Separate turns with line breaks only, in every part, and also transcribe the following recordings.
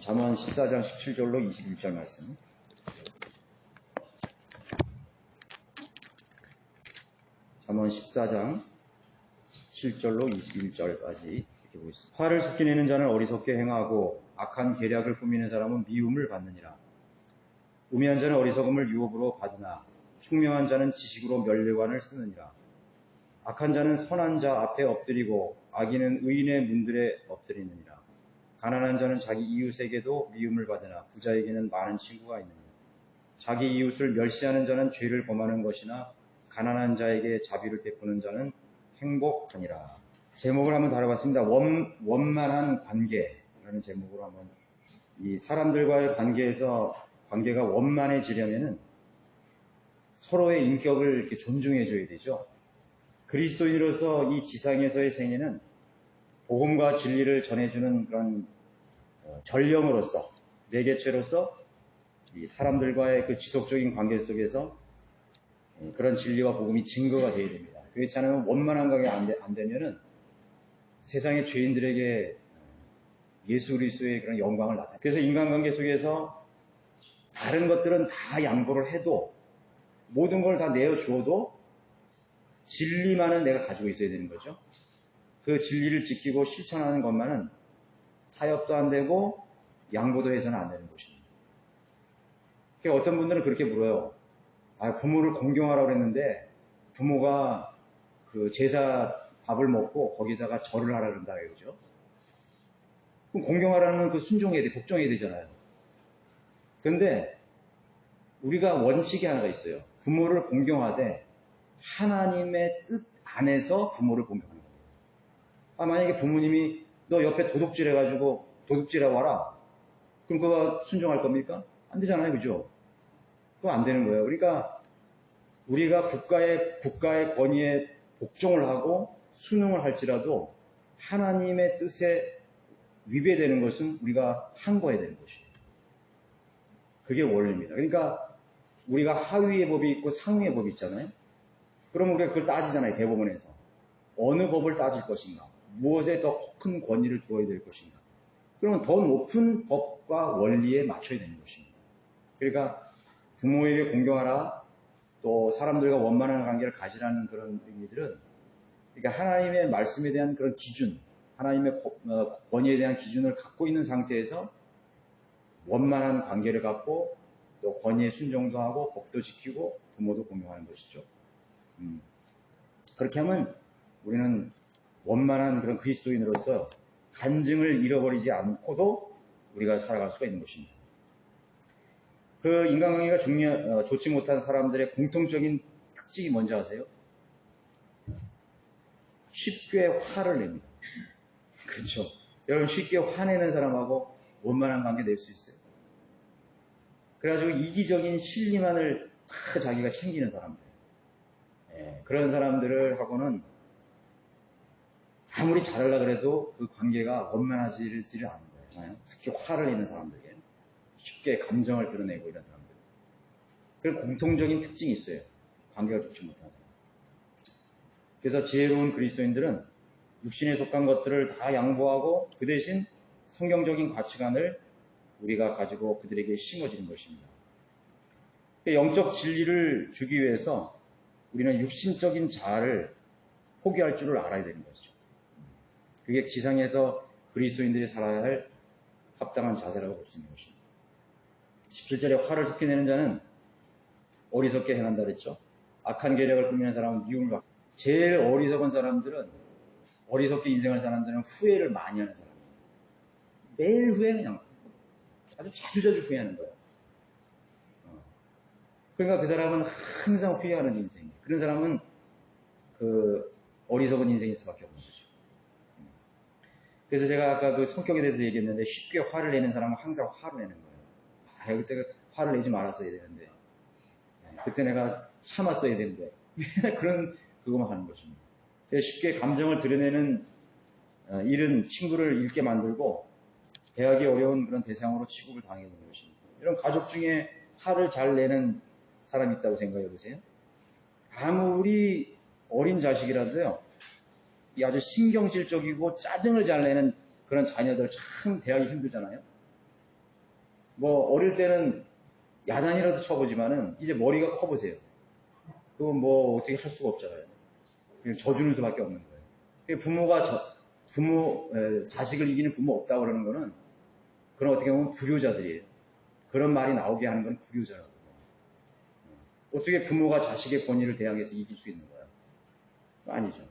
잠언 14장 17절로 21절 말씀. 잠언 14장 17절로 21절까지 이렇게 보겠습니다. 화를 섞이내는 자는 어리석게 행하고 악한 계략을 꾸미는 사람은 미움을 받느니라. 우매한 자는 어리석음을 유업으로 받으나 총명한 자는 지식으로 면류관을 쓰느니라. 악한 자는 선한 자 앞에 엎드리고 악인은 의인의 문들에 엎드리느니라. 가난한 자는 자기 이웃에게도 미움을 받으나 부자에게는 많은 친구가 있느니라. 자기 이웃을 멸시하는 자는 죄를 범하는 것이나 가난한 자에게 자비를 베푸는 자는 행복하니라. 제목을 한번 다뤄봤습니다. 원만한 관계라는 제목으로 한번, 이 사람들과의 관계가 원만해지려면은 서로의 인격을 이렇게 존중해줘야 되죠. 그리스도인으로서 이 지상에서의 생애는 복음과 진리를 전해주는 그런 전령으로서, 매개체로서 이 사람들과의 그 지속적인 관계 속에서 그런 진리와 복음이 증거가 되어야 됩니다. 그렇지 않으면 원만한 관계가 안 되면은 세상의 죄인들에게 예수 그리스도의 그런 영광을 나타내요. 그래서 인간관계 속에서 다른 것들은 다 양보를 해도, 모든 걸 다 내어주어도 진리만은 내가 가지고 있어야 되는 거죠. 그 진리를 지키고 실천하는 것만은 타협도 안 되고 양보도 해서는 안 되는 것입니다. 그러니까 어떤 분들은 그렇게 물어요. 부모를 공경하라고 그랬는데 부모가 그 제사 밥을 먹고 거기다가 절을 하라 그런다 이거죠. 그럼 공경하라는 그 순종해야 돼, 복종해야 되잖아요. 그런데 우리가 원칙이 하나가 있어요. 부모를 공경하되 하나님의 뜻 안에서 부모를 공경하는 거예요. 만약에 부모님이 너 옆에 도둑질 해가지고 도둑질하고 와라, 그럼 그거 순종할 겁니까? 안 되잖아요, 그죠? 그거 안 되는 거예요. 그러니까 우리가 국가의 권위에 복종을 하고 순응을 할지라도 하나님의 뜻에 위배되는 것은 우리가 항거해야 되는 것이에요. 그게 원리입니다. 그러니까 우리가 하위의 법이 있고 상위의 법이 있잖아요. 그러면 우리가 그걸 따지잖아요, 대법원에서. 어느 법을 따질 것인가? 무엇에 더 큰 권위를 두어야 될 것인가? 그러면 더 높은 법과 원리에 맞춰야 되는 것입니다. 그러니까 부모에게 공경하라, 또 사람들과 원만한 관계를 가지라는 그런 의미들은, 그러니까 하나님의 말씀에 대한 그런 기준, 하나님의 권위에 대한 기준을 갖고 있는 상태에서 원만한 관계를 갖고 또 권위에 순종도 하고 법도 지키고 부모도 공경하는 것이죠. 그렇게 하면 우리는 원만한 그런 그리스도인으로서 간증을 잃어버리지 않고도 우리가 살아갈 수가 있는 것입니다. 그 인간관계가 좋지 못한 사람들의 공통적인 특징이 뭔지 아세요? 쉽게 화를 냅니다. 그렇죠? 여러분, 쉽게 화내는 사람하고 원만한 관계 낼 수 있어요? 그래가지고 이기적인 실리만을 다 자기가 챙기는 사람들, 그런 사람들을 하고는 아무리 잘하려고 해도 그 관계가 원만하지를 않은 거예요. 특히 화를 내는 사람들에게 쉽게 감정을 드러내고 이런 사람들. 그런 공통적인 특징이 있어요. 관계가 좋지 못한 사람. 그래서 지혜로운 그리스도인들은 육신에 속한 것들을 다 양보하고 그 대신 성경적인 가치관을 우리가 가지고 그들에게 심어지는 것입니다. 영적 진리를 주기 위해서 우리는 육신적인 자아를 포기할 줄을 알아야 되는 것이죠. 그게 지상에서 그리스도인들이 살아야 할 합당한 자세라고 볼 수 있는 것입니다. 17절에 화를 섞여내는 자는 어리석게 행한다 그랬죠. 악한 계략을 꾸미는 사람은 미움을 받고, 제일 어리석은 사람들은, 어리석게 인생을 사는 사람들은 후회를 많이 하는 사람이에요. 매일 그냥 아주 자주자주 후회하는 거예요. 그러니까 그 사람은 항상 후회하는 인생이에요. 그런 사람은 그 어리석은 인생일 수밖에 없는 거죠. 그래서 제가 아까 그 성격에 대해서 얘기했는데, 쉽게 화를 내는 사람은 항상 화를 내는 거예요. 그때 화를 내지 말았어야 되는데, 그때 내가 참았어야 되는데, 그런 그거만 하는 것입니다. 쉽게 감정을 드러내는 일은 친구를 잃게 만들고 대하기 어려운 그런 대상으로 취급을 당하게 되는 것입니다. 이런 가족 중에 화를 잘 내는 사람이 있다고 생각해 보세요. 아무리 어린 자식이라도요, 이 아주 신경질적이고 짜증을 잘 내는 그런 자녀들 참 대하기 힘들잖아요. 뭐 어릴 때는 야단이라도 쳐보지만은 이제 머리가 커보세요. 그거 뭐 어떻게 할 수가 없잖아요. 그냥 져주는 수밖에 없는 거예요. 자식을 이기는 부모 없다고 그러는 거는 그런 어떻게 보면 불효자들이에요. 그런 말이 나오게 하는 건 불효자라고. 어떻게 부모가 자식의 권위를 대항해서 이길 수 있는 거야? 아니죠.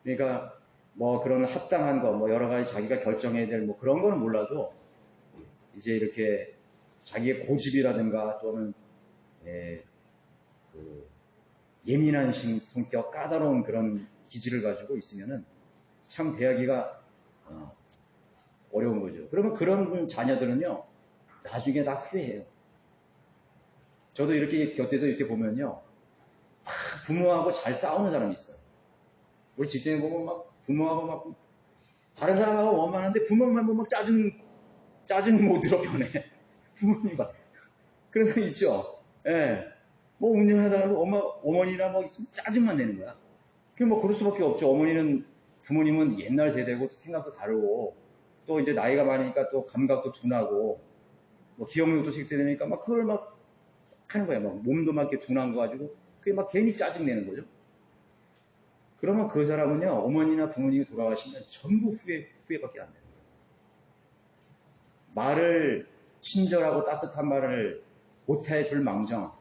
그러니까 뭐 그런 합당한 거, 뭐 여러 가지 자기가 결정해야 될 뭐 그런 거는 몰라도 이제 이렇게 자기의 고집이라든가 또는 그 예민한 성격, 까다로운 그런 기질을 가지고 있으면은 참 대하기가 어려운 거죠. 그러면 그런 자녀들은요, 나중에 다 후회해요. 저도 이렇게 곁에서 이렇게 보면요, 부모하고 잘 싸우는 사람이 있어요. 우리 직장에 보면 막 부모하고 막 다른 사람하고 원만한데 부모만 보면 막 짜증 모드로 변해. 부모님 막 그런 사람이 있죠. 예. 뭐 운전하다가 어머니나 뭐 있으면 짜증만 내는 거야. 그 뭐 그럴 수밖에 없죠. 부모님은 옛날 세대고 생각도 다르고 또 이제 나이가 많으니까 또 감각도 둔하고 뭐 기억력도 식대되니까 막 그걸 막 하는 거야. 막 몸도 막 이렇게 둔한 거 가지고 그게 막 괜히 짜증 내는 거죠. 그러면 그 사람은요, 어머니나 부모님이 돌아가시면 전부 후회밖에 안 돼요. 말을, 친절하고 따뜻한 말을 못해 줄 망정,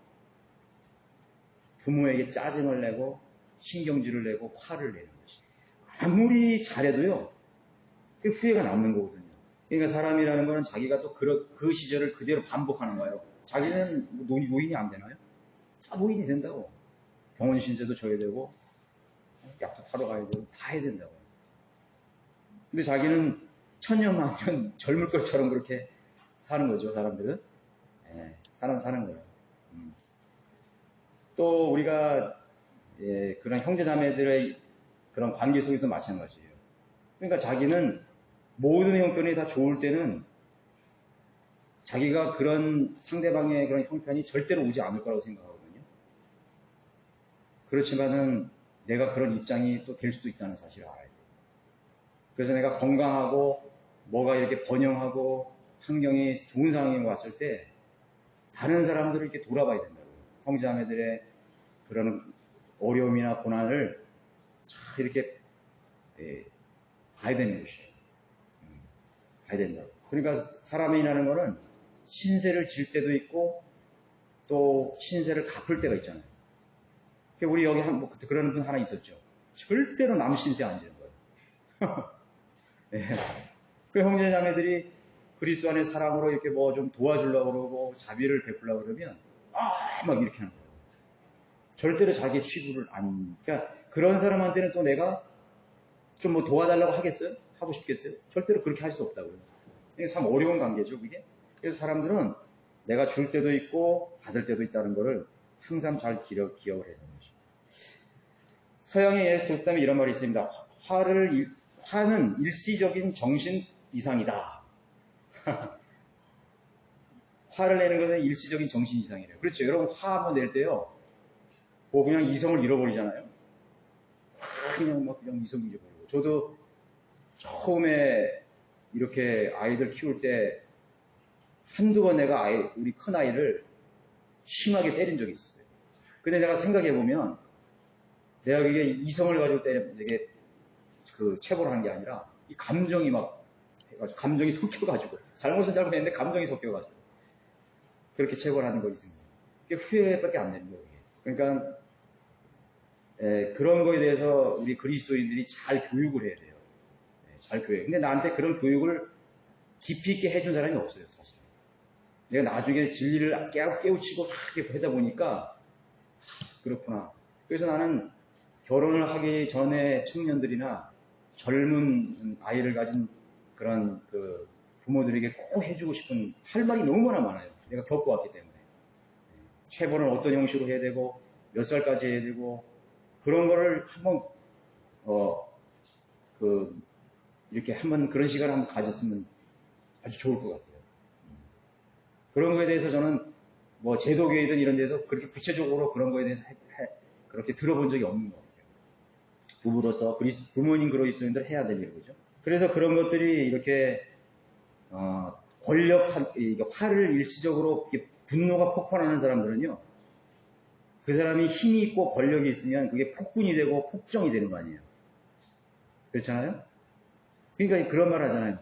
부모에게 짜증을 내고, 신경질을 내고, 화를 내는 것이. 아무리 잘해도요, 그 후회가 남는 거거든요. 그러니까 사람이라는 거는 자기가 또 그 시절을 그대로 반복하는 거예요. 자기는 노인이 안 되나요? 다 노인이 된다고. 병원 신세도 져야 되고, 약도 타러 가야 되고, 다 해야 된다고. 근데 자기는 천년만년 젊을 것처럼 그렇게 사는 거죠, 사람들은. 사는 거예요. 또 우리가 그런 형제자매들의 그런 관계 속에도 마찬가지예요. 그러니까 자기는 모든 형편이 다 좋을 때는 자기가 그런 상대방의 그런 형편이 절대로 오지 않을 거라고 생각하거든요. 그렇지만은 내가 그런 입장이 또 될 수도 있다는 사실을 알아야 돼요. 그래서 내가 건강하고 뭐가 이렇게 번영하고 환경이 좋은 상황이 왔을 때 다른 사람들을 이렇게 돌아봐야 된다고요. 형제자매들의 그런 어려움이나 고난을 잘 이렇게 봐야 되는 것이에요. 봐야 된다고. 그러니까 사람이라는 거는 신세를 질 때도 있고 또 신세를 갚을 때가 있잖아요. 우리 여기 그런 분 하나 있었죠. 절대로 남 신세 안 지는 거예요. 그 형제자매들이 그리스도 안의 사랑으로 이렇게 뭐 좀 도와주려고 그러고 자비를 베풀려고 그러면 막 이렇게 하는 거예요. 절대로 자기의 취부를 그러니까 그런 사람한테는 또 내가 좀 뭐 도와달라고 하겠어요? 하고 싶겠어요? 절대로 그렇게 할 수 없다고요. 이게 참 어려운 관계죠, 그게. 그래서 사람들은 내가 줄 때도 있고 받을 때도 있다는 것을 항상 잘 기억을 해야 되는 것입니다. 서양의 예수 때문에 이런 말이 있습니다. 화는 일시적인 정신 이상이다. 화를 내는 것은 일시적인 정신 이상이래요. 그렇죠. 여러분 화 한번 낼 때요. 뭐 그냥 이성을 잃어버리잖아요. 그냥 이성을 잃어버리고. 저도 처음에 이렇게 아이들 키울 때 한두 번 내가 우리 큰아이를 심하게 때린 적이 있었어요. 근데 내가 생각해보면 내가 그게 이성을 가지고 되게 체벌을 하는 게 아니라 이 감정이 해가지고 감정이 섞여가지고 잘못은 잘못했는데 감정이 섞여가지고 그렇게 체벌하는 거 있습니다. 그게 후회밖에 안 되는 거예요. 그러니까 그런 거에 대해서 우리 그리스도인들이 잘 교육을 해야 돼요. 잘 교육. 근데 나한테 그런 교육을 깊이 있게 해준 사람이 없어요, 사실. 내가 나중에 진리를 깨우치고 이렇게 하다 보니까 그렇구나. 그래서 나는 결혼을 하기 전에 청년들이나 젊은 아이를 가진 그런 부모들에게 꼭 해주고 싶은 할 말이 너무나 많아요. 내가 겪어왔기 때문에. 체벌은 어떤 형식으로 해야 되고 몇 살까지 해야 되고 그런 거를 한번 이렇게 한번 그런 시간을 한번 가졌으면 아주 좋을 것 같아요. 그런 거에 대해서 저는 뭐 제도교회든 이런 데서 그렇게 구체적으로 그런 거에 대해서 그렇게 들어본 적이 없는 것 같아요. 부부로서 부모님 그리스도인들 해야 될 일이죠. 그래서 그런 것들이 이렇게 화를 일시적으로 분노가 폭발하는 사람들은요, 그 사람이 힘이 있고 권력이 있으면 그게 폭군이 되고 폭정이 되는 거 아니에요. 그렇잖아요? 그러니까 그런 말 하잖아요.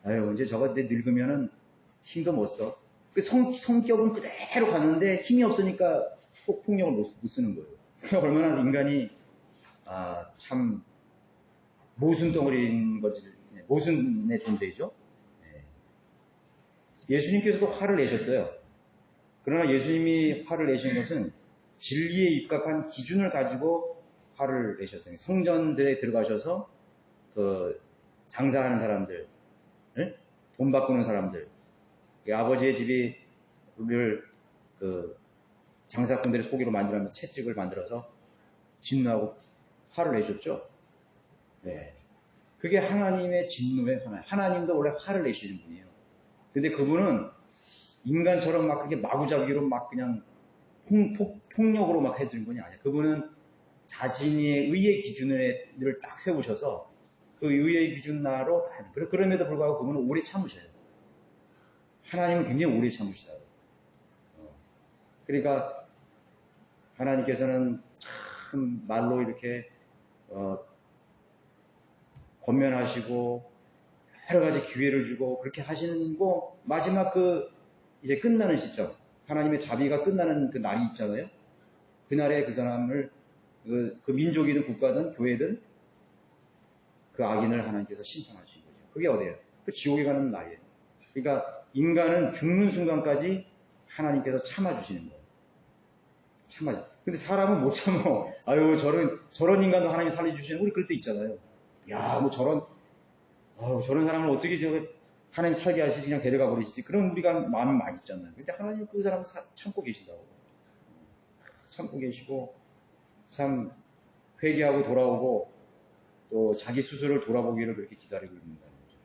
아유, 언제 저거 내 늙으면은 힘도 못 써. 그 성격은 그대로 갔는데 힘이 없으니까 폭력을 못 쓰는 거예요. 그러니까 얼마나 인간이, 참, 모순덩어리인 거지, 모순의 존재이죠. 예수님께서도 화를 내셨어요. 그러나 예수님이 화를 내신 것은 진리에 입각한 기준을 가지고 화를 내셨어요. 성전들에 들어가셔서 그 장사하는 사람들, 돈 바꾸는 사람들, 아버지의 집이 우리를 그 장사꾼들의 소기로 만들면서 채찍을 만들어서 진노하고 화를 내셨죠. 네. 그게 하나님의 진노의 하나. 하나님도 원래 화를 내시는 분이에요. 근데 그분은 인간처럼 막 그렇게 마구잡이로 막 그냥 폭력으로 막 해주는 분이 아니에요. 그분은 자신의 의의 기준을 딱 세우셔서 그 의의 기준나로 그럼에도 불구하고 그분은 오래 참으셔요. 하나님은 굉장히 오래 참으시다고. 그러니까 하나님께서는 참 말로 이렇게 권면하시고 여러 가지 기회를 주고 그렇게 하시는 거 마지막 이제 끝나는 시점, 하나님의 자비가 끝나는 그 날이 있잖아요. 그날에 그 사람을 그 민족이든 국가든 교회든 그 악인을 하나님께서 심판하신 거죠. 그게 어디예요? 그 지옥에 가는 날이에요. 그러니까 인간은 죽는 순간까지 하나님께서 참아주시는 거예요. 근데 사람은 못 참어. 아유, 저런 인간도 하나님이 살려주시는, 우리 그럴 때 있잖아요. 야, 뭐 저런 사람을 어떻게 하나님 살게 하시지, 그냥 데려가 버리시지. 그런 우리가 마음이 많이 있잖아요. 근데 하나님 그 사람을 참고 계시다고. 참고 계시고, 참, 회개하고 돌아오고, 또 자기 스스로를 돌아보기를 그렇게 기다리고 있는다는 거죠.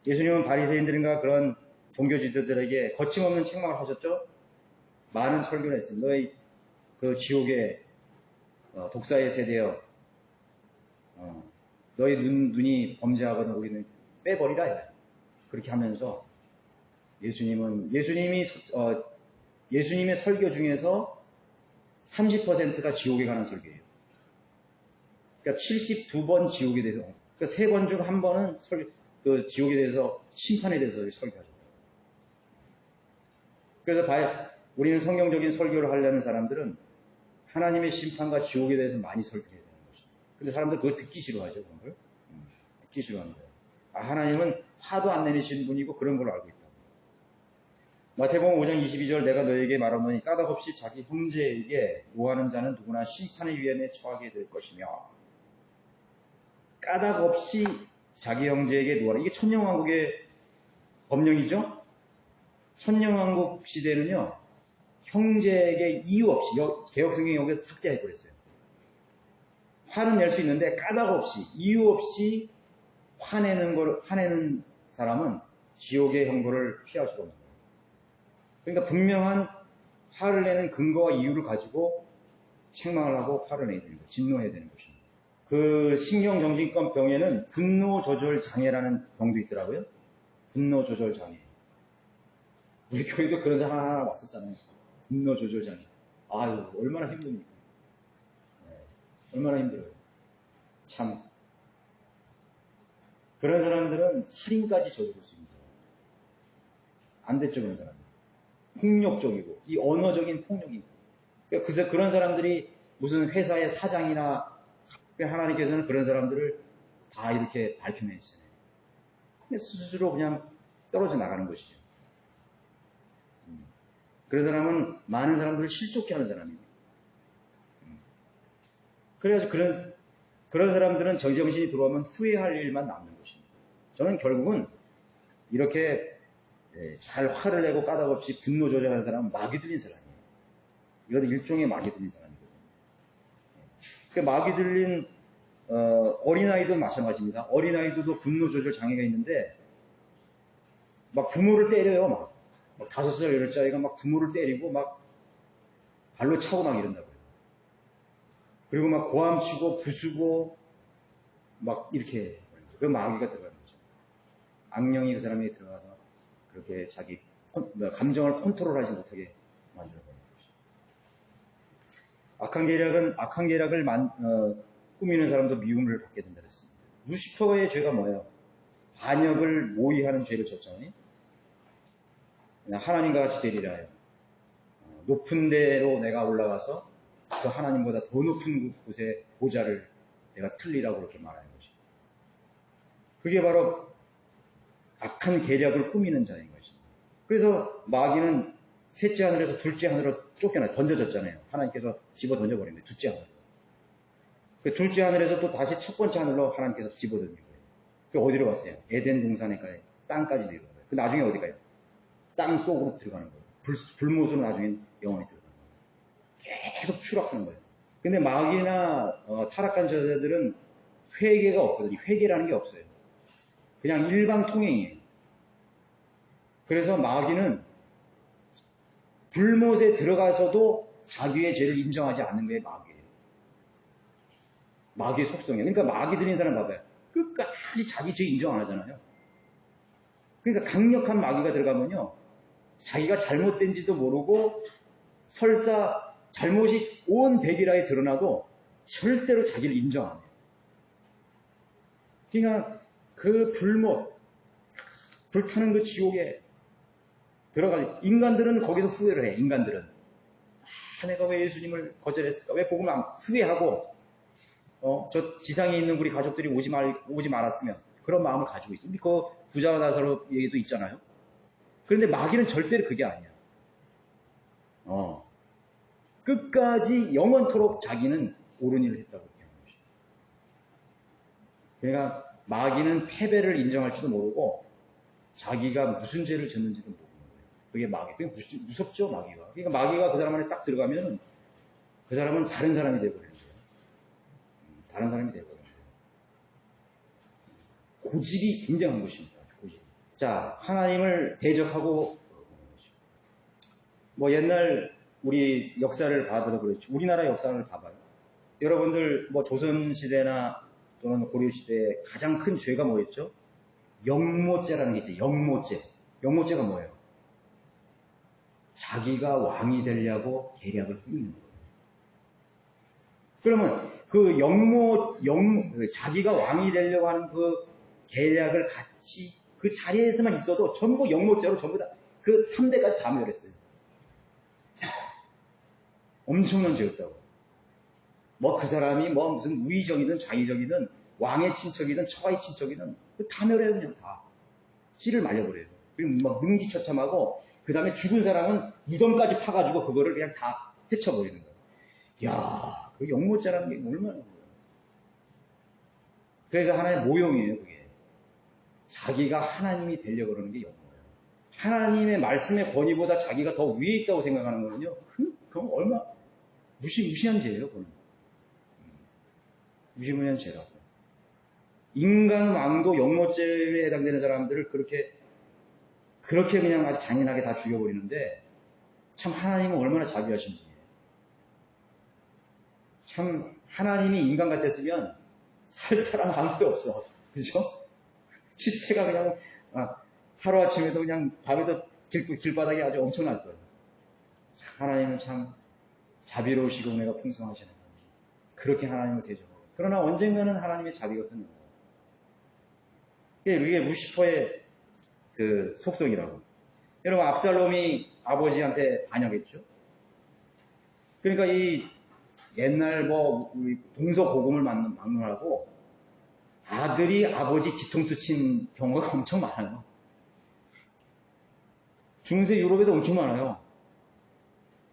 예수님은 바리새인들과 그런 종교 지도자들에게 거침없는 책망을 하셨죠. 많은 설교를 했습니다. 너희 그 지옥의 독사의 세대여, 너희 눈이 범죄하거든 우리는 빼버리라. 그렇게 하면서 예수님의 설교 중에서 30%가 지옥에 관한 설교예요. 그러니까 72번 지옥에 대해서, 그러니까 3번 중 1번은 그 지옥에 대해서, 심판에 대해서 설교하셨다. 그래서 우리는 성경적인 설교를 하려는 사람들은 하나님의 심판과 지옥에 대해서 많이 설교해야 되는 것입니다. 근데 사람들 그거 듣기 싫어하죠, 그런 걸. 듣기 싫어하는 거예요. 하나님은 화도 안 내리시는 분이고 그런 걸로 알고 있다. 마태복음 5장 22절 내가 너에게 말하노니 까닭없이 자기 형제에게 노하는 자는 누구나 심판의 위험에 처하게 될 것이며, 까닭없이 자기 형제에게 노하라. 이게 천년왕국의 법령이죠. 천년왕국 시대는요, 형제에게 이유 없이, 개혁성경이 여기서 삭제해버렸어요. 화는 낼 수 있는데 까닭없이, 이유 없이 화내는 사람은 지옥의 형벌을 피할 수가 없는 거예요. 그러니까 분명한 화를 내는 근거와 이유를 가지고 책망을 하고 화를 내야 되는 거예요. 진노해야 되는 것입니다. 그 신경정신과 병에는 분노 조절 장애라는 병도 있더라고요. 분노 조절 장애. 우리 교회도 그런 사람 하나 왔었잖아요. 분노 조절 장애. 아유, 얼마나 힘듭니까? 얼마나 힘들어요. 참. 그런 사람들은 살인까지 저지를 수 있는 거예요. 안 됐죠, 그런 사람들. 폭력적이고, 이 언어적인 폭력이고. 그래서 그런 사람들이 무슨 회사의 사장이나, 하나님께서는 그런 사람들을 다 이렇게 밝혀내시잖아요. 스스로 그냥 떨어져 나가는 것이죠. 그런 사람은 많은 사람들을 실족케 하는 사람이에요. 그래가지고 그런 사람들은 정신이 들어오면 후회할 일만 남는 것입니다. 저는 결국은 이렇게 잘 화를 내고 까닭없이 분노 조절하는 사람은 마귀 들린 사람이에요. 이것도 일종의 마귀 들린 사람이거든요. 그 마귀 들린 어린아이도 마찬가지입니다. 어린아이들도 분노 조절 장애가 있는데 막 부모를 때려요. 막 5살, 8살짜리가 막 부모를 때리고 막 발로 차고 막 이런다고요. 그리고 막 고함치고 부수고 막 이렇게 그 마귀가 들어가는 거죠. 악령이 그 사람에게 들어가서 그렇게 자기 감정을 컨트롤하지 못하게 만들어버리는 거죠. 악한 계략을 꾸미는 사람도 미움을 받게 된다 그랬습니다. 루시퍼의 죄가 뭐예요? 반역을 모의하는 죄를 졌잖아요. 하나님과 같이 되리라 해요. 높은 데로 내가 올라가서 그 하나님보다 더 높은 곳에 보좌를 내가 틀리라고 그렇게 말하는 거죠. 그게 바로 악한 계략을 꾸미는 자인 거죠. 그래서 마귀는 셋째 하늘에서 둘째 하늘로 던져졌잖아요. 하나님께서 집어 던져버린 거예요. 둘째 하늘로. 그 둘째 하늘에서 또 다시 첫 번째 하늘로 하나님께서 집어 던진 거예요. 그 어디로 갔어요? 에덴 동산에까지 땅까지 내려가요. 그 나중에 어디 가요? 땅 속으로 들어가는 거예요. 불못으로 나중에 영원히 들어가는 거예요. 계속 추락하는 거예요. 근데 마귀나 타락한 자들은 회개가 없거든요. 회개라는 게 없어요. 그냥 일방 통행이에요. 그래서 마귀는 불못에 들어가서도 자기의 죄를 인정하지 않는 게 마귀예요. 마귀의 속성이에요. 그러니까 마귀 들인 사람 봐봐요. 끝까지 자기 죄 인정 안 하잖아요. 그러니까 강력한 마귀가 들어가면요. 자기가 잘못된지도 모르고 설사 잘못이 온 백일하에 드러나도 절대로 자기를 인정 안 해요. 그러니까 그 불타는 그 지옥에 들어가지. 인간들은 거기서 후회를 해. 인간들은 내가 왜 예수님을 거절했을까? 왜 복음을 후회하고 저 지상에 있는 우리 가족들이 오지 말았으면 그런 마음을 가지고 있죠. 그 부자와 나사로 얘기도 있잖아요. 그런데 마귀는 절대로 그게 아니야. 끝까지 영원토록 자기는 옳은 일을 했다고 얘기하는 것이죠. 그러니까 마귀는 패배를 인정할지도 모르고 자기가 무슨 죄를 졌는지도 모르는 거예요. 그게 마귀. 그게 무섭죠, 마귀가. 그러니까 마귀가 그 사람 안에 딱 들어가면 그 사람은 다른 사람이 되어버리는 거예요. 다른 사람이 되어버리는 거예요. 고집이 굉장한 것입니다. 고집. 자, 하나님을 대적하고 옛날 우리 역사를 봐도 그렇죠. 우리나라 역사를 봐봐요. 여러분들 조선시대나 또는 고려시대에 가장 큰 죄가 뭐였죠? 영모죄라는 게 있죠. 영모죄. 영모죄가 뭐예요? 자기가 왕이 되려고 계략을 꾸미는 거예요. 그러면 그 자기가 왕이 되려고 하는 그 계략을 같이 그 자리에서만 있어도 전부 영모죄로 전부 다 그 3대까지 다 멸했어요. 엄청난 죄였다고. 그 사람이 무슨 우의정이든 좌의정이든 왕의 친척이든 처가의 친척이든 다 멸해요. 그냥 다. 씨를 말려버려요. 그리고 능지처참하고 그 다음에 죽은 사람은 무덤까지 파가지고 그거를 그냥 다 헤쳐버리는 거예요. 이야, 그 영모죄라는 게 얼마나 그래요. 그래서 하나의 모형이에요. 그게. 자기가 하나님이 되려고 그러는 게 영모예요. 하나님의 말씀의 권위보다 자기가 더 위에 있다고 생각하는 거는요. 그건 얼마 무시한 죄예요. 그건. 무시무시한 죄라고. 인간 왕도 영모죄에 해당되는 사람들을 그렇게 그냥 아주 잔인하게 다 죽여버리는데 참 하나님은 얼마나 자비하신 분이에요. 참 하나님이 인간 같았으면 살 사람 아무도 없어. 그죠? 시체가 그냥 하루아침에도 그냥 밤에도 길바닥이 아주 엄청날 거예요. 하나님은 참 자비로우시고 은혜가 풍성하시는 분이에요. 그렇게 하나님을 대적하고. 그러나 언젠가는 하나님의 자비가 끝나요. 이게 루시퍼의 그 속성이라고. 여러분, 압살롬이 아버지한테 반역했죠. 그러니까 이 옛날 우리 동서고금을 막론하고 아들이 아버지 뒤통수 친 경우가 엄청 많아요. 중세 유럽에도 엄청 많아요.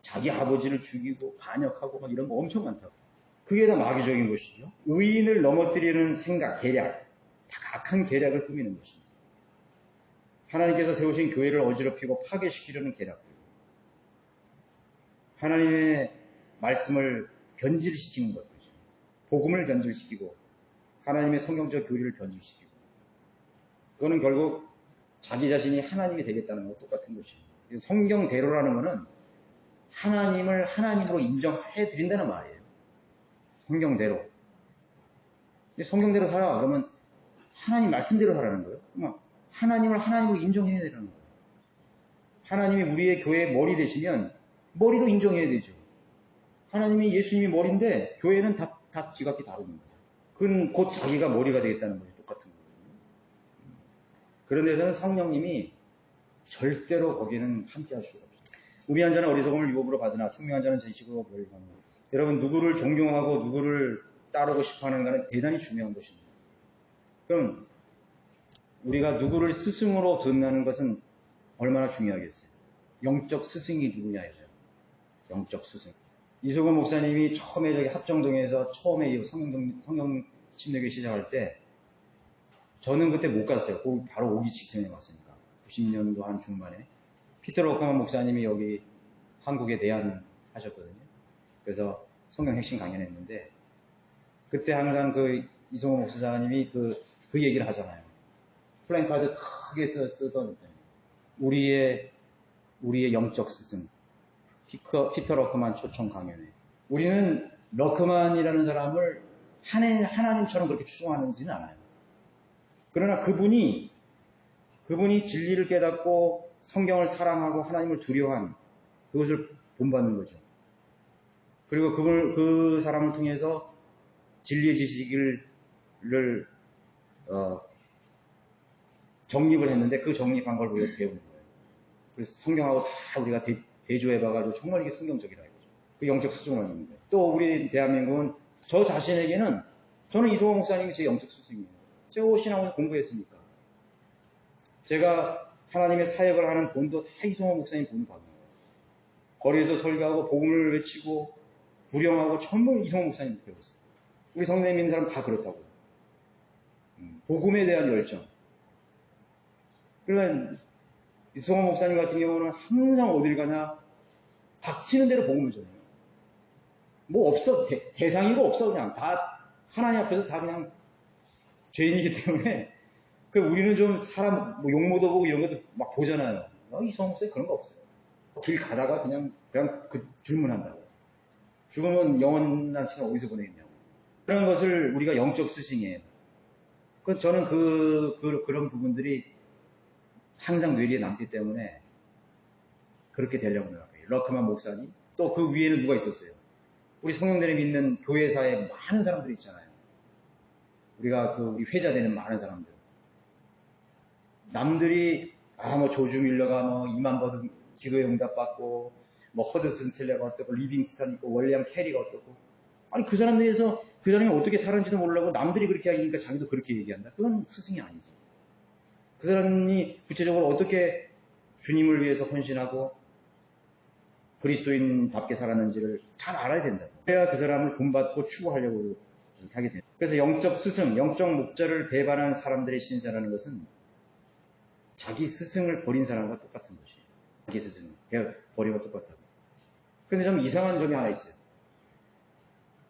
자기 아버지를 죽이고 반역하고 이런 거 엄청 많다고. 그게 다 마귀적인 것이죠. 의인을 넘어뜨리는 생각, 계략, 다 악한 계략을 꾸미는 것입니다. 하나님께서 세우신 교회를 어지럽히고 파괴시키려는 계략들. 하나님의 말씀을 변질시키는 것들이죠. 복음을 변질시키고 하나님의 성경적 교리를 변질시키고 그거는 결국 자기 자신이 하나님이 되겠다는 것과 똑같은 것입니다. 성경대로라는 것은 하나님을 하나님으로 인정해 드린다는 말이에요. 성경대로. 성경대로 살아. 그러면 하나님 말씀대로 살아는 거예요. 하나님을 하나님으로 인정해야 되는 거예요. 하나님이 우리의 교회의 머리 되시면 머리로 인정해야 되죠. 하나님이 예수님이 머리인데 교회는 다 지각히 다른 거예요. 그건 곧 자기가 머리가 되겠다는 것이 똑같은 거거든요. 그런 데서는 성령님이 절대로 거기는 함께할 수가 없어요. 우미한 자는 어리석음을 유업으로 받으나 총명한 자는 지식으로 벌리는 거예요. 여러분 누구를 존경하고 누구를 따르고 싶어하는가는 대단히 중요한 것입니다. 그럼 우리가 누구를 스승으로 둔다는 것은 얼마나 중요하겠어요. 영적 스승이 누구냐예요. 영적 스승. 이소금 목사님이 처음에 저기 합정동에서 처음에 성경 침례교회 시작할 때 저는 그때 못 갔어요. 바로 오기 직전에 왔으니까. 90년도 한 중반에. 피터 로커만 목사님이 여기 한국에 내한하셨거든요. 그래서 성경 핵심 강연했는데 그때 항상 그 이소금 목사님이 그 얘기를 하잖아요. 플랜카드 크게 써서 우리의 영적 스승 피터 러크만 초청 강연회. 우리는 러크만이라는 사람을 하나님처럼 그렇게 추종하는지는 않아요. 그러나 그분이 진리를 깨닫고 성경을 사랑하고 하나님을 두려워한 그것을 본받는 거죠. 그리고 그 사람을 통해서 진리의 지식을 정립을 했는데 그 정립한 걸 우리가 배우는 거예요. 그래서 성경하고 다 우리가 대조해봐가지고 정말 이게 성경적이라 이거죠. 그 영적 수준을 하는데 또 우리 대한민국은 저 자신에게는 저는 이소호 목사님이 제 영적 스승이에요. 제가 신앙을 공부했으니까. 제가 하나님의 사역을 하는 본도 다 이소호 목사님 본을 받는 거예요. 거리에서 설교하고 복음을 외치고 부령하고 전부 이소호 목사님 배웠어요. 우리 성도님 있는 사람 다 그렇다고요. 복음에 대한 열정. 그러면 이소호 목사님 같은 경우는 항상 어딜 가냐 닥치는 대로 복음을 전해요. 뭐 없어 대상이고 없어 그냥 다 하나님 앞에서 다 그냥 죄인이기 때문에 우리는 좀 사람 뭐 용모도 보고 이런 것도 막 보잖아요. 이소호 목사님 그런 거 없어요. 길 가다가 그냥 그 질문한다고. 죽으면 영원한 시간 어디서 보내겠냐고. 그런 것을 우리가 영적 스승이에요. 저는 그런 부분들이 항상 뇌리에 남기 때문에 그렇게 되려고 생각해요. 러크만 목사님. 또 그 위에는 누가 있었어요? 우리 성령들이 믿는 교회사에 많은 사람들이 있잖아요. 우리가 우리 회자되는 많은 사람들. 남들이 뭐 조주 밀러가 뭐 2만 버든 기도의 응답 받고 뭐 허드슨 틸레가 어떻고 리빙스턴 있고 월리엄 캐리가 어떻고 아니 그 사람 내에서 그 사람이 어떻게 살았는지도 모르고 남들이 그렇게 하니까 자기도 그렇게 얘기한다. 그건 스승이 아니지. 그 사람이 구체적으로 어떻게 주님을 위해서 헌신하고 그리스도인답게 살았는지를 잘 알아야 된다고. 그래야 그 사람을 본받고 추구하려고 하게 됩니다. 그래서 영적 스승, 영적 목자를 배반한 사람들의 신사라는 것은 자기 스승을 버린 사람과 똑같은 것이에요. 자기 스승을 그냥 버리고 똑같다고. 그런데 좀 이상한 점이 하나 있어요.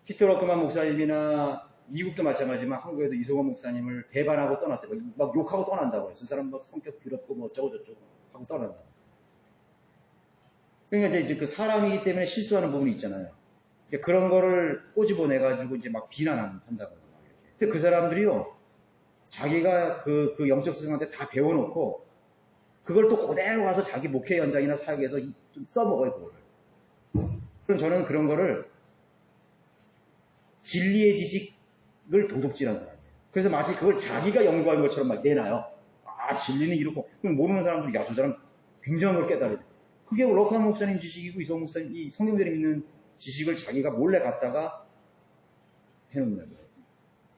피터 러크만 목사님이나 미국도 마찬가지지만 한국에도 이소호 목사님을 배반하고 떠났어요. 막 욕하고 떠난다고요. 저 사람 막 성격 더럽고 뭐 어쩌고저쩌고 하고 떠난다. 그러니까 이제 그 사람이기 때문에 실수하는 부분이 있잖아요. 그런 거를 꼬집어내가지고 이제 막 비난한다고. 근데 그 사람들이요, 자기가 그 영적 스승한테 다 배워놓고, 그걸 또 그대로 가서 자기 목회 현장이나 사역에서 좀 써먹어요, 그거를. 그럼 저는 그런 거를 진리의 지식을 도둑질한 사람이에요. 그래서 마치 그걸 자기가 연구한 것처럼 막 내놔요. 진리는 이렇고. 그럼 모르는 사람들이, 저 사람 굉장한 걸 깨달아요. 그게 러크만 목사님 지식이고 이소호 목사님, 이 성경들이 믿는 지식을 자기가 몰래 갖다가 해놓는 거예요.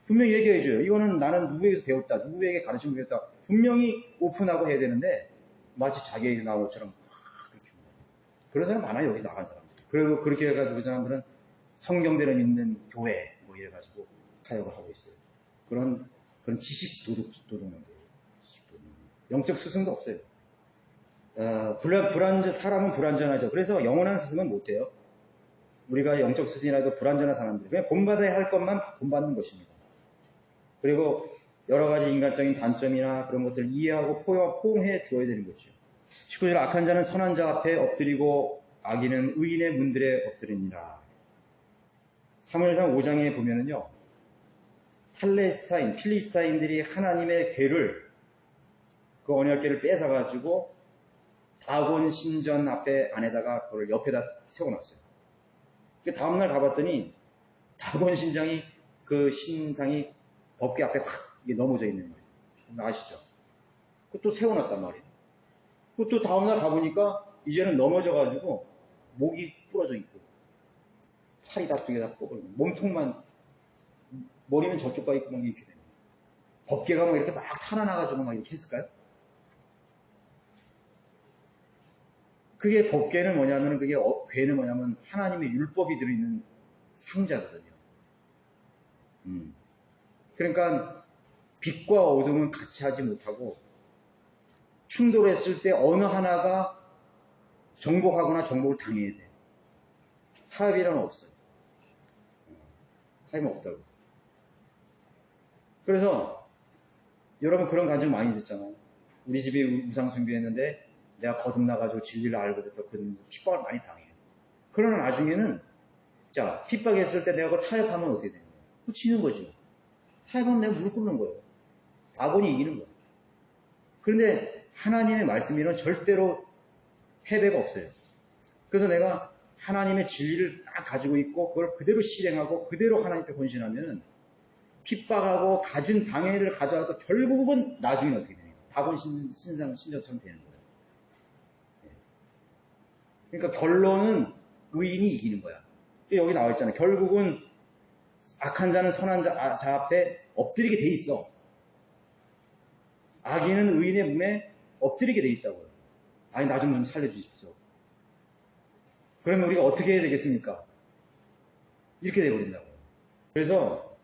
분명히 얘기해줘요. 이거는 나는 누구에게서 배웠다. 누구에게 가르침을 배웠다. 분명히 오픈하고 해야 되는데 마치 자기에게 나온 것처럼 그렇게 그런 사람 많아요. 여기서 나간 사람들. 그리고 그렇게 해가지고 그 사람들은 성경대로 믿는 교회 뭐 이래가지고 사역을 하고 있어요. 그런 지식 도둑놈들. 영적 스승도 없어요. 사람은 불완전하죠. 그래서 영원한 스승은 못해요. 우리가 영적 스승이라도 불완전한 사람들. 그냥 본받아야 할 것만 본받는 것입니다. 그리고 여러 가지 인간적인 단점이나 그런 것들을 이해하고 포용해 주어야 되는 거죠. 19절 악한 자는 선한 자 앞에 엎드리고 악인은 의인의 문들에 엎드리니라. 사무엘상 5장에 그 언약궤를 뺏어가지고 다곤 신전 앞에 안에다가 그걸 옆에다 세워놨어요. 그 다음날 가봤더니 다곤 신장이 그 신상이 법궤 앞에 확 넘어져 있는 거예요. 아시죠? 그것도 세워놨단 말이에요. 그것도 다음날 가보니까 이제는 넘어져가지고 목이 부러져 있고 팔이 다 두 개 다 뽑아버리고 몸통만 머리는 저쪽 가 있고 막 이렇게 됩니다. 법궤가 막 이렇게 막 살아나가지고 막 이렇게 했을까요? 그게 법궤는 뭐냐면 그게 궤는 뭐냐면 하나님의 율법이 들어있는 상자거든요. 그러니까 빛과 어둠은 같이 하지 못하고 충돌했을 때 어느 하나가 정복하거나 정복을 당해야 돼. 타협이란 없어요. 타협은 없다고. 그래서 여러분 그런 간증 많이 듣잖아요. 우리 집이 우상 숭배했는데 내가 거듭나가지고 진리를 알고부터 그 핍박을 많이 당해요. 그러나 나중에는 자 핍박했을 때 내가 그걸 타협하면 어떻게 되는 거예요? 그거 지는 거죠. 타협하면 내가 무릎 꿇는 거예요. 다곤이 이기는 거예요. 그런데 하나님의 말씀에는 절대로 패배가 없어요. 그래서 내가 하나님의 진리를 딱 가지고 있고 그걸 그대로 실행하고 그대로 하나님께 헌신하면은 핍박하고 가진 방해를 가져와도 결국은 나중에는 어떻게 되냐. 다곤 신전처럼 되는 거예요. 그러니까 결론은 의인이 이기는 거야. 여기 나와 있잖아요. 결국은 악한 자는 선한 자 앞에 엎드리게 돼 있어. 악인은 의인의 몸에 엎드리게 돼 있다고요. 아니 나 좀 살려주십시오. 그러면 우리가 어떻게 해야 되겠습니까? 이렇게 돼버린다고요. 그래서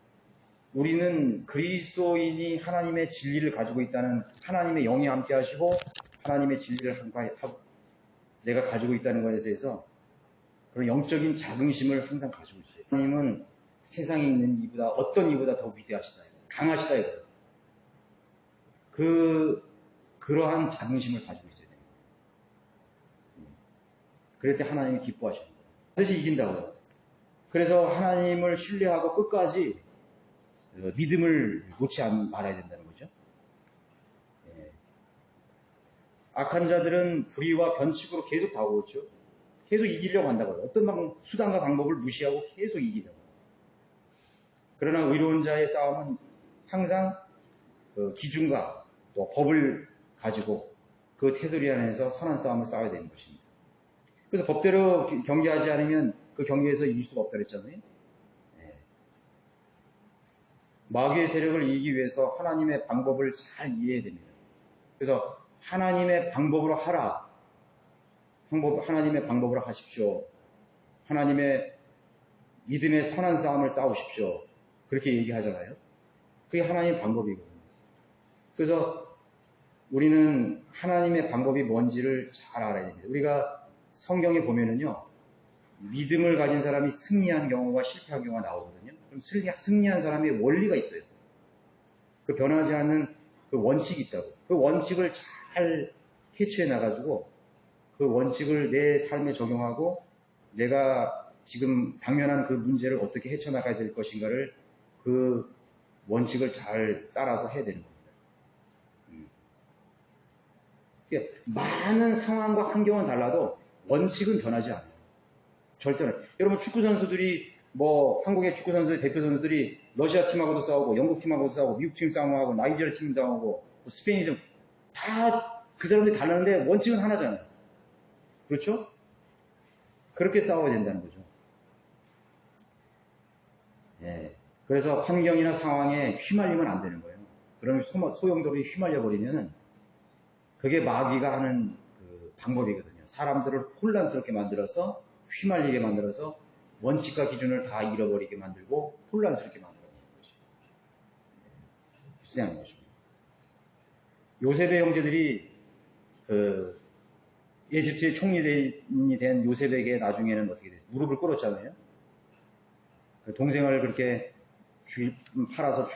우리는 그리스도인이 하나님의 진리를 가지고 있다는 하나님의 영이 함께 하시고 하나님의 진리를 내가 가지고 있다는 것에 대해서 그런 영적인 자긍심을 항상 가지고 있어요. 하나님은 세상에 있는 이보다 어떤 이보다 더 위대하시다. 강하시다 이거예요. 그러한 자긍심을 가지고 있어야 됩니다. 그럴 때 하나님이 기뻐하시는 거예요. 반드시 이긴다고요. 그래서 하나님을 신뢰하고 끝까지 믿음을 놓지 말아야 된다는 거죠. 악한 자들은 불의와 변칙으로 계속 다가오죠. 계속 이기려고 한다고요. 어떤 수단과 방법을 무시하고 계속 이기려고. 그러나 의로운 자의 싸움은 항상 기준과 또 법을 가지고 그 테두리 안에서 선한 싸움을 싸워야 되는 것입니다. 그래서 법대로 경계하지 않으면 그 경계에서 이길 수가 없다 그랬잖아요. 마귀의 세력을 이기기 위해서 하나님의 방법을 잘 이해해야 됩니다. 그래서 하나님의 방법으로 하라. 하나님의 방법으로 하십시오. 하나님의 믿음의 선한 싸움을 싸우십시오. 그렇게 얘기하잖아요. 그게 하나님의 방법이거든요. 그래서 우리는 하나님의 방법이 뭔지를 잘 알아야 됩니다. 우리가 성경에 보면은요, 믿음을 가진 사람이 승리한 경우와 실패한 경우가 나오거든요. 그럼 승리한 사람의 원리가 있어요. 그 변하지 않는 그 원칙이 있다고. 그 원칙을 잘 캐치해 나가지고 그 원칙을 내 삶에 적용하고 내가 지금 당면한 그 문제를 어떻게 헤쳐나가야 될 것인가를 그 원칙을 잘 따라서 해야 되는 겁니다. 그러니까 많은 상황과 환경은 달라도 원칙은 변하지 않아요. 절대로. 여러분 축구 선수들이 한국의 축구 선수들 대표 선수들이 러시아 팀하고도 싸우고 영국 팀하고도 싸우고 미국 팀 싸움하고 나이지리아 팀 싸우고 스페인 팀 다 그 사람들이 다르는데 원칙은 하나잖아요. 그렇죠? 그렇게 싸워야 된다는 거죠. 그래서 환경이나 상황에 휘말리면 안 되는 거예요. 그러면 소용돌이 휘말려 버리면은 그게 마귀가 하는 그 방법이거든요. 사람들을 혼란스럽게 만들어서 휘말리게 만들어서 원칙과 기준을 다 잃어버리게 만들고 혼란스럽게 만들어버리는 거죠. 유세하는 것입니다. 요셉의 형제들이 그 에집트의 총리이 된 요셉에게 나중에는 어떻게 됐어요? 무릎을 꿇었잖아요. 동생을 그렇게 팔아서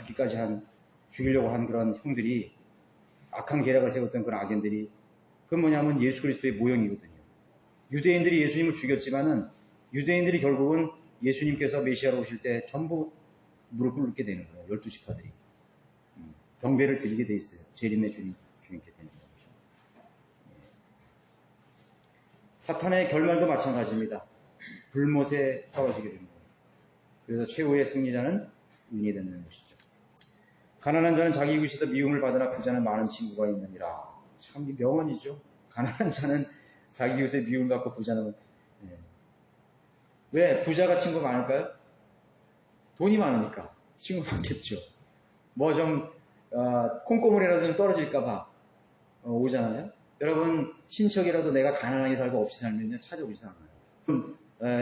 죽이려고 한 그런 형들이 악한 계략을 세웠던 그런 악인들이 그건 뭐냐면 예수 그리스도의 모형이거든요. 유대인들이 예수님을 죽였지만은 유대인들이 결국은 예수님께서 메시아로 오실 때 전부 무릎을 꿇게 되는 거예요. 12지파들이. 경배를 드리게 돼 있어요. 재림의 주님께 되는 거예요. 사탄의 결말도 마찬가지입니다. 불못에 떨어지게 됩니다. 그래서 최후의 승리자는 인이 되는 것이죠. 가난한 자는 자기 이웃에서 미움을 받으나 부자는 많은 친구가 있느니라. 참 명언이죠. 가난한 자는 자기 이웃의 미움을 받고 부자는 왜 부자가 친구 많을까요? 돈이 많으니까 친구 많겠죠. 뭐 좀 콩고물이라도 좀 떨어질까봐 오잖아요. 여러분 친척이라도 내가 가난하게 살고 없이 살면요 찾아오지 않아요.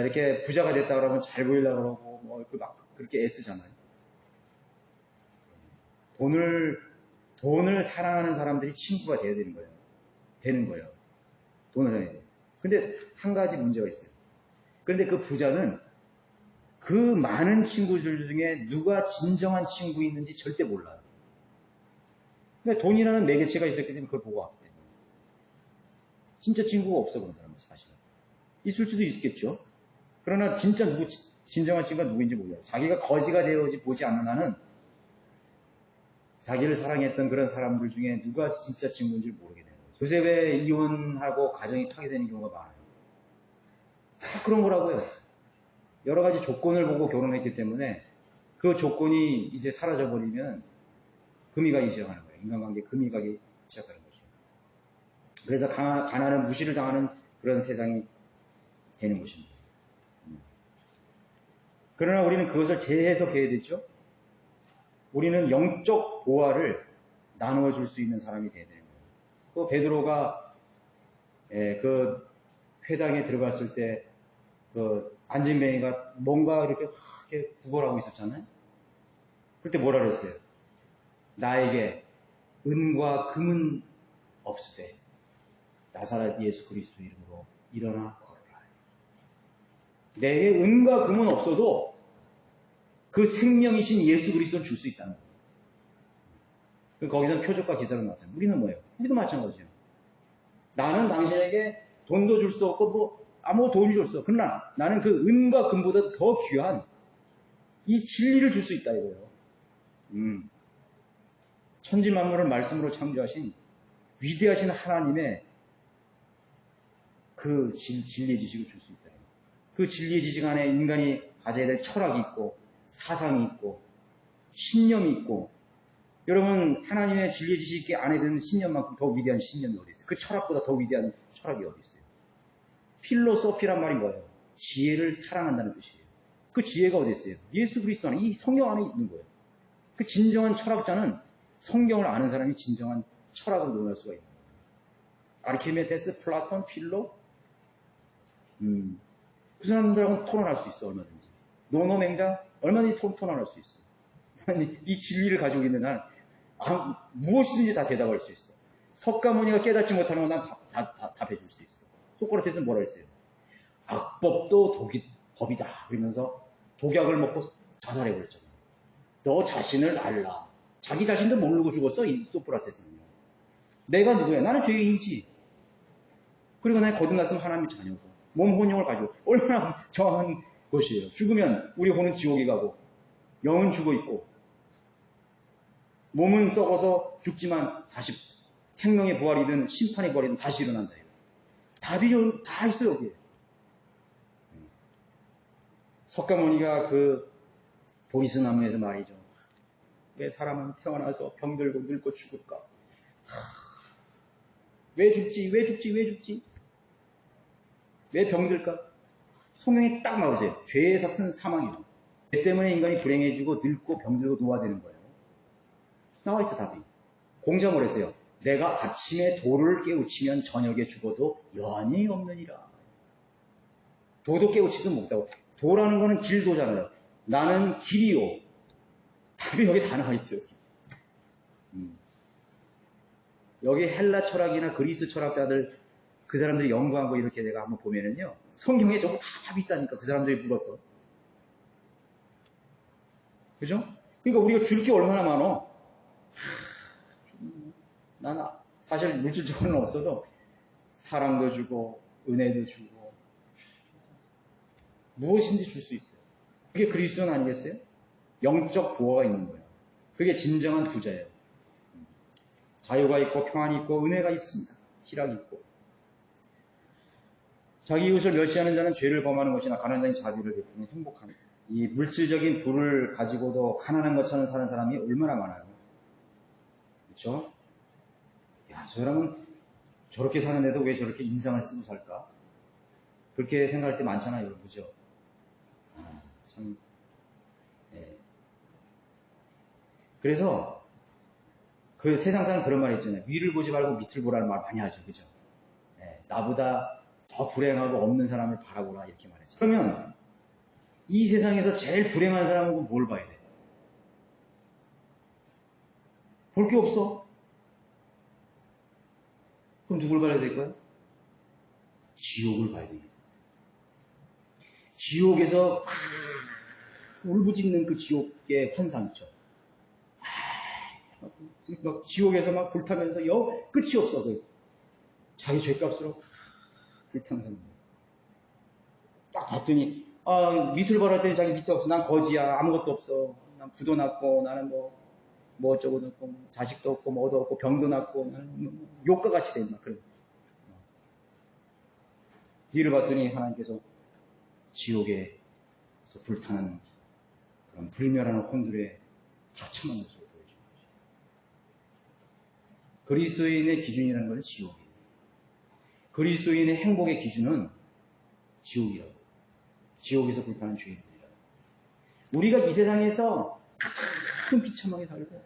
이렇게 부자가 됐다 그러면 잘 보이려고 그러고 뭐 막 그렇게 애쓰잖아요. 돈을 사랑하는 사람들이 친구가 돼야 되는 거예요. 돈을 사랑해야 돼요. 근데 한 가지 문제가 있어요. 그런데 그 부자는 그 많은 친구들 중에 누가 진정한 친구 있는지 절대 몰라요. 근데 돈이라는 매개체가 있었기 때문에 그걸 보고 왔기 때문에. 진짜 친구가 없어, 그런 사람은 사실은. 있을 수도 있겠죠. 그러나 진정한 친구가 누구인지 몰라요. 자기가 거지가 되어지 보지 않는 한은 자기를 사랑했던 그런 사람들 중에 누가 진짜 친구인지 모르게 되는 거죠. 요새 왜 이혼하고 가정이 파괴되는 경우가 많아요. 다 그런 거라고요. 여러 가지 조건을 보고 결혼했기 때문에 그 조건이 이제 사라져버리면 금이 가기 시작하는 거예요. 인간관계에 금이 가기 시작하는 거죠. 그래서 가난은 무시를 당하는 그런 세상이 되는 것입니다. 그러나 우리는 그것을 재해석해야 되죠. 우리는 영적 보화를 나누어 줄 수 있는 사람이 되어야 되는 거예요. 또 베드로가 그 회당에 들어갔을 때 그 안진뱅이가 뭔가 이렇게 구걸하고 있었잖아요. 그때 뭐라 그랬어요? 나에게 은과 금은 없으되 나사렛 예수 그리스도 이름으로 일어나 걸어라. 내게 은과 금은 없어도 그 생명이신 예수 그리스도는 줄 수 있다는 거예요. 거기서 표적과 기사가 나왔잖아요. 우리는 뭐예요? 우리도 마찬가지예요. 나는 당신에게 돈도 줄 수 없고 아무 도움이 줄 수 없어. 그러나 나는 그 은과 금보다 더 귀한 이 진리를 줄 수 있다 이거예요. 천지 만물을 말씀으로 창조하신 위대하신 하나님의 그 진리의 지식을 줄 수 있다. 그 진리의 지식 안에 인간이 가져야 될 철학이 있고 사상이 있고 신념이 있고 여러분 하나님의 진리의 지식 안에 드는 신념만큼 더 위대한 신념이 어디 있어요? 그 철학보다 더 위대한 철학이 어디 있어요? 필로소피란 말이 뭐예요? 지혜를 사랑한다는 뜻이에요. 그 지혜가 어디 있어요? 예수 그리스도 안에 이 성경 안에 있는 거예요. 그 진정한 철학자는 성경을 아는 사람이 진정한 철학을 논할 수가 있는 거예요. 아르키메데스, 플라톤, 필로 그 사람들하고는 토론할 수 있어 얼마든지. 노노맹자 얼마든지 토론할 수 있어. 이 진리를 가지고 있는 한 무엇이든지 다 대답할 수 있어. 석가모니가 깨닫지 못하는 건 난 답해줄 수 있어. 소크라테스는 뭐라 했어요? 악법도 법이다. 그러면서 독약을 먹고 자살해버렸잖아요. 너 자신을 알라. 자기 자신도 모르고 죽었어, 이 소크라테스는요. 내가 누구야? 나는 죄인이지. 그리고 나의 거듭났으면 하나님의 자녀고, 몸 혼용을 가지고, 얼마나 정확한 것이에요. 죽으면 우리 혼은 지옥에 가고, 영은 죽어 있고, 몸은 썩어서 죽지만 다시 생명의 부활이든 심판의 부활이든 다시 일어난다. 답이 다 있어요, 여기에. 석가모니가 그 보리스나무에서 말이죠. 왜 사람은 태어나서 병들고 늙고 죽을까? 왜 죽지? 왜 병들까? 성경에 딱 나오세요. 죄의 삭은 사망이죠. 죄 때문에 인간이 불행해지고 늙고 병들고 노화되는 거예요. 나와있죠, 답이. 공자가 그랬어요. 내가 아침에 도를 깨우치면 저녁에 죽어도 여한이 없느니라. 도도 깨우치도 못하고. 도라는 거는 길도잖아요. 나는 길이요. 답이 여기 다 나와 있어요. 여기 헬라 철학이나 그리스 철학자들, 그 사람들이 연구한 거 이렇게 내가 한번 보면은요. 성경에 저거 다 답이 있다니까. 그 사람들이 물었던. 그죠? 그러니까 우리가 줄 게 얼마나 많어. 나는 사실 물질적으로는 없어도 사랑도 주고 은혜도 주고 무엇인지 줄 수 있어요. 그게 그리스도는 아니겠어요? 영적 보호가 있는 거예요. 그게 진정한 부자예요. 자유가 있고 평안이 있고 은혜가 있습니다. 희락이 있고. 자기 이웃을 멸시하는 자는 죄를 범하는 것이나 가난한 자는 자비를 베푸는 행복함. 이 물질적인 부를 가지고도 가난한 것처럼 사는 사람이 얼마나 많아요. 그렇죠? 야, 저 사람은 저렇게 사는데도 왜 저렇게 인상을 쓰고 살까? 그렇게 생각할 때 많잖아요. 그죠? 아, 참. 예. 그래서 그 세상 사람 그런 말이 있잖아요. 위를 보지 말고 밑을 보라는 말 많이 하죠. 그죠? 예. 나보다 더 불행하고 없는 사람을 바라보라 이렇게 말했죠. 그러면 이 세상에서 제일 불행한 사람은 뭘 봐야 돼? 볼 게 없어. 그럼 누굴 봐야 될까요? 지옥을 봐야 됩니다. 지옥에서 울부짖는 그 지옥의 환상 있죠. 막 지옥에서 막 불타면서 끝이 없어. 자기 죄값으로 불타는 사람. 딱 봤더니 밑을 바랐더니 자기 밑에 없어. 난 거지야. 아무것도 없어. 난 부도 났고 나는 뭐 어쩌고 저쩌고 자식도 없고 뭐도 없고 병도 났고 나는 욕과 같이 된 막 그런. 뒤를 봤더니 하나님께서 지옥에서 불타는 그런 불멸하는 혼들의 처참한 모습을 보여줍니다. 그리스도인의 기준이라는 것은 지옥이에요. 그리스도인의 행복의 기준은 지옥이라고. 지옥에서 불타는 죄인들이라고. 우리가 이 세상에서 가장 비참하게 살고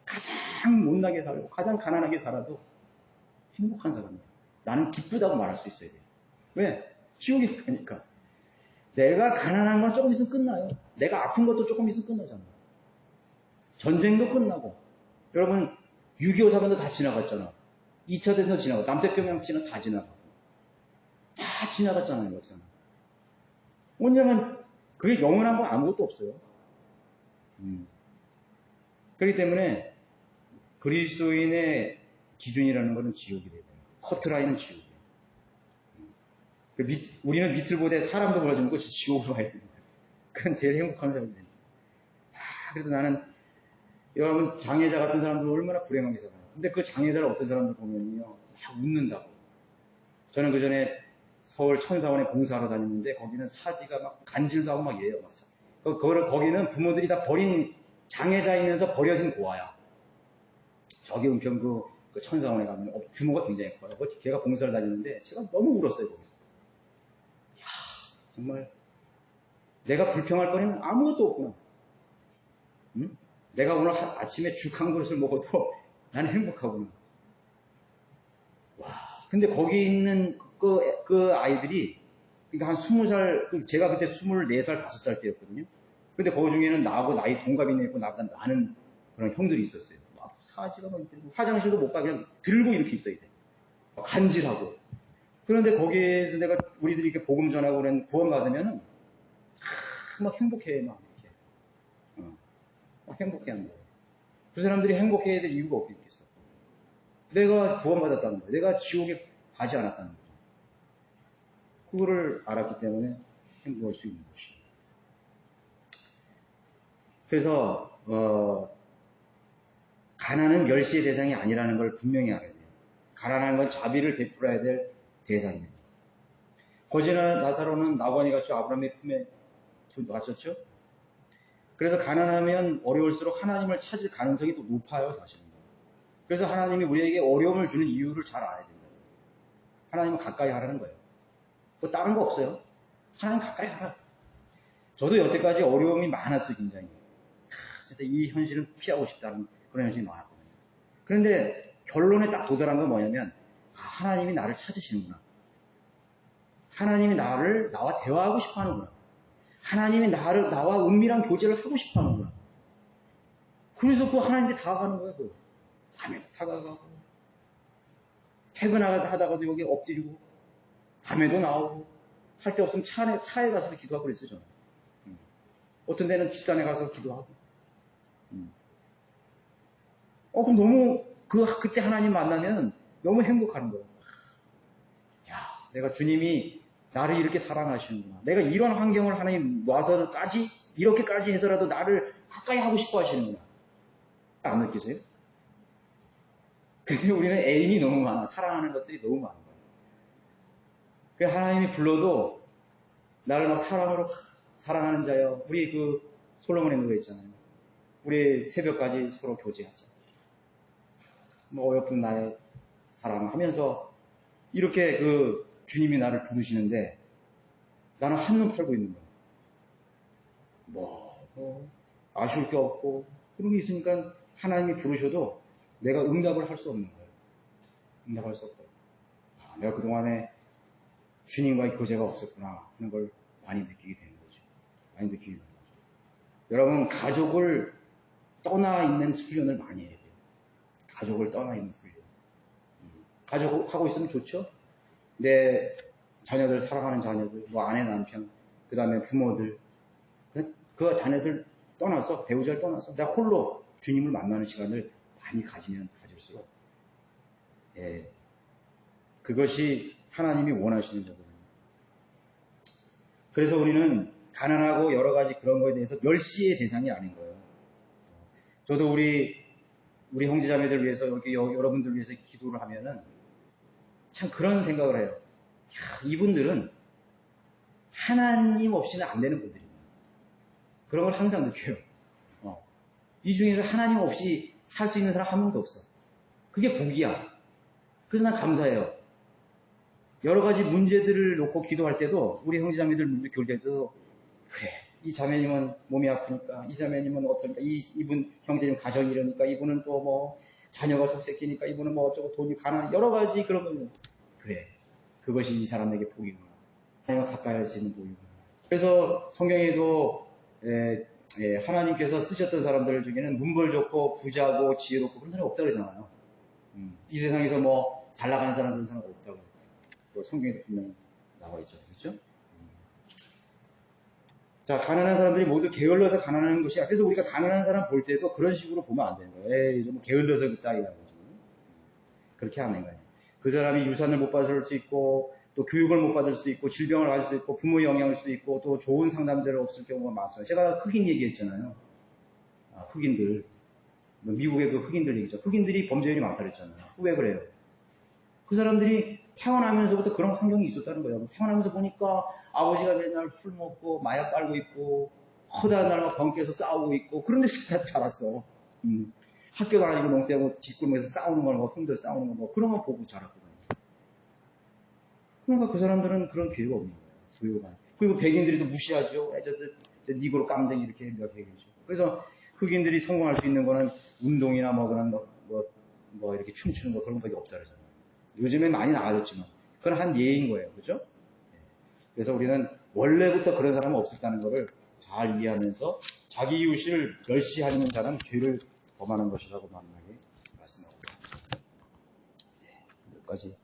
가장 못나게 살고 가장 가난하게 살아도 행복한 사람이야. 나는 기쁘다고 말할 수 있어야 돼요. 왜? 지옥이 되니까. 내가 가난한 건 조금 있으면 끝나요. 내가 아픈 것도 조금 있으면 끝나잖아. 전쟁도 끝나고. 여러분 6.25 사건도 다 지나갔잖아. 2차 대전도 지나가고 남태평양치는 다 지나가고 다 지나갔잖아요. 역사는. 왜냐면 그게 영원한 건 아무것도 없어요. 그렇기 때문에 그리스도인의 기준이라는 것은 지옥이 되고 커트라인은 지옥이에요. 우리는 밑을 보되 사람도 보여주는 것이 지옥으로 가야 됩니다. 그건 제일 행복한 사람이에요. 그래도 나는 여러분 장애자 같은 사람들 얼마나 불행하게 살아요. 근데 그 장애자를 어떤 사람들 보면요 막 웃는다고. 저는 그 전에 서울 천사원에 봉사하러 다녔는데 거기는 사지가 막 간질도 하고 막 이래요. 거기는 부모들이 다 버린 장애자이면서 버려진 고아야. 저기 은평 그 천사원에 가면 규모가 굉장히 커요. 걔가 봉사를 다녔는데 제가 너무 울었어요 거기서. 이야, 정말 내가 불평할 거리는 아무것도 없구나. 응? 내가 오늘 아침에 죽 한 그릇을 먹어도 나는 행복하구나. 와, 근데 거기 있는 그 아이들이 그러니까 한 20살, 제가 그때 24살, 5살 때였거든요. 근데 거기 중에는 나하고 나이 동갑이 있고 나보다 많은 그런 형들이 있었어요. 막 사지가 막 있고 화장실도 못 가 그냥 들고 이렇게 있어야 돼. 간질하고. 그런데 거기에서 내가 우리들이 이렇게 복음 전하고 그런 구원 받으면은 막 행복해 막 이렇게. 막 행복해 한다. 그 사람들이 행복해야 될 이유가 없겠어. 내가 구원받았다는 거야. 내가 지옥에 가지 않았다는 거야. 그거를 알았기 때문에 행복할 수 있는 것이에요. 그래서 가난은 멸시의 대상이 아니라는 걸 분명히 알아야 돼요. 가난한 건 자비를 베풀어야 될 대상입니다. 거지나 나사로는 나관이 같이 아브라함의 품에 갇혔죠. 그래서 가난하면 어려울수록 하나님을 찾을 가능성이 또 높아요, 사실은. 그래서 하나님이 우리에게 어려움을 주는 이유를 잘 알아야 된다. 하나님은 가까이 하라는 거예요. 뭐 다른 거 없어요. 하나님 가까이 하라. 저도 여태까지 어려움이 많았어요, 굉장히. 진짜 이 현실은 피하고 싶다는 그런 현실이 많았거든요. 그런데 결론에 딱 도달한 건 뭐냐면, 하나님이 나를 찾으시는구나. 하나님이 나와 대화하고 싶어 하는구나. 하나님이 나와 은밀한 교제를 하고 싶어 하는구나. 그래서 그 하나님께 다가가는 거예요, 밤에도 다가가고, 퇴근하다가도 여기 엎드리고, 밤에도 나오고, 할 데 없으면 차에 가서도 기도하고 그랬어요, 저는. 어떤 데는 뒷산에 가서 기도하고. 그럼 너무, 그때 하나님 만나면 너무 행복하는 거예요. 야, 내가 주님이 나를 이렇게 사랑하시는구나. 내가 이런 환경을 하나님 놔서까지, 이렇게까지 해서라도 나를 가까이 하고 싶어 하시는구나. 안 느끼세요? 근데 우리는 애인이 너무 많아. 사랑하는 것들이 너무 많은 거예요. 하나님이 불러도 나를 막 사랑하는 자여. 우리 솔로몬의 노래 있잖아요. 우리 새벽까지 서로 교제하자. 어여쁜 나의 사랑하면서 이렇게 주님이 나를 부르시는데 나는 한눈 팔고 있는 거야. 아쉬울 게 없고 그런 게 있으니까 하나님이 부르셔도 내가 응답을 할 수 없는 거예요. 응답할 수 없다. 내가 그동안에 주님과의 교제가 없었구나 하는 걸 많이 느끼게 되는 거죠. 많이 느끼게 되는 거죠. 여러분, 가족을 떠나 있는 훈련을 많이 해야 돼요. 가족을 떠나 있는 훈련. 가족하고 있으면 좋죠? 내 자녀들, 사랑하는 자녀들, 아내, 남편, 그 다음에 부모들, 그 자녀들 떠나서, 배우자를 떠나서 내가 홀로 주님을 만나는 시간을 많이 가지면 가질수록, 그것이 하나님이 원하시는 거거든요. 그래서 우리는 가난하고 여러 가지 그런 거에 대해서 멸시의 대상이 아닌 거예요. 저도 우리 형제자매들 위해서, 이렇게 여러분들 위해서 기도를 하면은 참 그런 생각을 해요. 이분들은 하나님 없이는 안 되는 분들이에요. 그런 걸 항상 느껴요. 이 중에서 하나님 없이 살 수 있는 사람 한 명도 없어. 그게 복이야. 그래서 난 감사해요. 여러 가지 문제들을 놓고 기도할 때도 우리 형제자매들 문제 교류할 때도 그래, 이 자매님은 몸이 아프니까, 이 자매님은 어떠니까, 이분 형제님 가정이 이러니까, 이분은 또 자녀가 속새끼니까, 이분은 어쩌고 돈이 가난, 여러 가지 그런 거는 그래, 그것이 이 사람에게 복이구나. 하나님과 가까이 할 수 있는 복이구나. 그래서 성경에도 하나님께서 쓰셨던 사람들 중에는 문벌 좋고 부자고 지혜롭고 그런 사람이 없다고 그러잖아요. 이 세상에서 잘 나가는 사람 그런 사람 없다고. 성경에도 분명히 나와 있죠. 그렇죠? 자, 가난한 사람들이 모두 게을러서 가난한 것이야. 그래서 우리가 가난한 사람 볼 때도 그런 식으로 보면 안 되는 거예요. 에이, 좀 게을러서 그따 이거지. 그렇게 하는 거예요. 그 사람이 유산을 못 받을 수 있고, 또 교육을 못 받을 수 있고, 질병을 가질 수 있고, 부모의 영향을 수 있고, 또 좋은 상담대로 없을 경우가 많죠. 제가 흑인 얘기했잖아요. 흑인들. 미국의 그 흑인들 얘기죠. 흑인들이 범죄율이 많다 그랬잖아요. 왜 그래요? 그 사람들이 태어나면서부터 그런 환경이 있었다는 거예요. 태어나면서 보니까 아버지가 맨날 술 먹고 마약 빨고 있고 허다한 날만 번개에서 싸우고 있고 그런 데서 자랐어. 학교 다니고 농대하고 뒷골목에서 싸우는 거나 형들 싸우는 거 그런 거 보고 자랐거든요. 그러니까 그 사람들은 그런 기회가 없는 거예요. 그리고 백인들이 또 무시하죠. 저 니그로 깜댕이 이렇게 몇 얘기죠. 그래서 흑인들이 성공할 수 있는 거는 운동이나 그런 이렇게 춤추는 거 그런 거밖에 없다 그러잖아요. 요즘에 많이 나아졌지만 그건 한 예인 거예요. 그죠? 그래서 우리는 원래부터 그런 사람은 없었다는 것을 잘 이해하면서 자기 이웃을 멸시하는 자는 죄를 범하는 것이라고 만나게 말씀하고 있습니다. 여기까지